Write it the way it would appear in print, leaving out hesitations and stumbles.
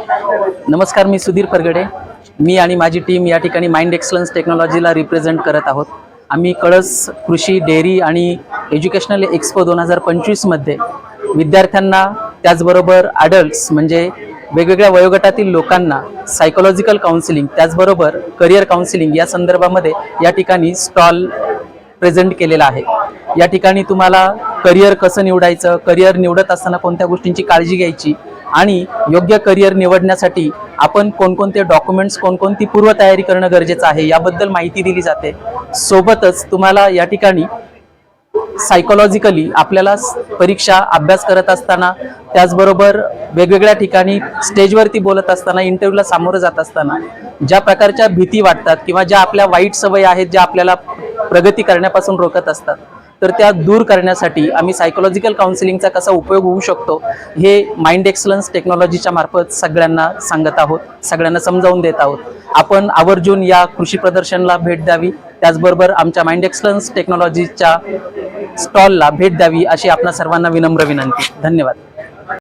नमस्कार, मी सुधीर परगडे. मी आणि माझी टीम या ठिकाणी माइंड एक्सलन्स टेक्नॉलॉजीला रिप्रेझेंट करत आहोत. आम्ही कळस कृषी डेअरी आणि एज्युकेशनल एक्सपो 2025 मध्ये विद्यार्थ्यांना त्याचबरोबर अडल्ट्स म्हणजे वेगवेगळ्या वयोगटातील लोकांना सायकोलॉजिकल काउन्सिलिंग त्याचबरोबर करिअर काउन्सिलिंग या संदर्भामध्ये या ठिकाणी स्टॉल प्रेझेंट केलेला आहे. या ठिकाणी तुम्हाला करिअर कसं निवडायचं, करिअर निवडत असताना कोणत्या गोष्टींची काळजी घ्यायची आणि योग्य करिअर निवडण्यासाठी आपण कोणकोणते डॉक्युमेंट्स, कोणकोणती पूर्वतयारी करणं गरजेचं आहे याबद्दल माहिती दिली जाते. सोबतच तुम्हाला या ठिकाणी सायकोलॉजिकली आपल्याला परीक्षा अभ्यास करत असताना त्याचबरोबर वेगवेगळ्या ठिकाणी स्टेजवरती बोलत असताना, इंटरव्ह्यूला सामोरं जात असताना ज्या प्रकारच्या भीती वाटतात किंवा ज्या आपल्या वाईट सवयी आहेत ज्या आपल्याला प्रगती करण्यापासून रोखत असतात, तर त्या दूर करण्यासाठी आम्ही सायकोलॉजिकल काउन्सिलिंगचा कसा उपयोग होऊ शकतो हे माइंड एक्सलन्स टेक्नॉलॉजीच्या मार्फत सगळ्यांना सांगत आहोत, सगळ्यांना समजावून देत आहोत. आपण आवर्जून या कृषी प्रदर्शनला भेट द्यावी, त्याचबरोबर आमच्या माइंड एक्सलन्स टेक्नॉलॉजीच्या स्टॉलला भेट द्यावी अशी आपणा सर्वांना विनम्र विनंती. धन्यवाद.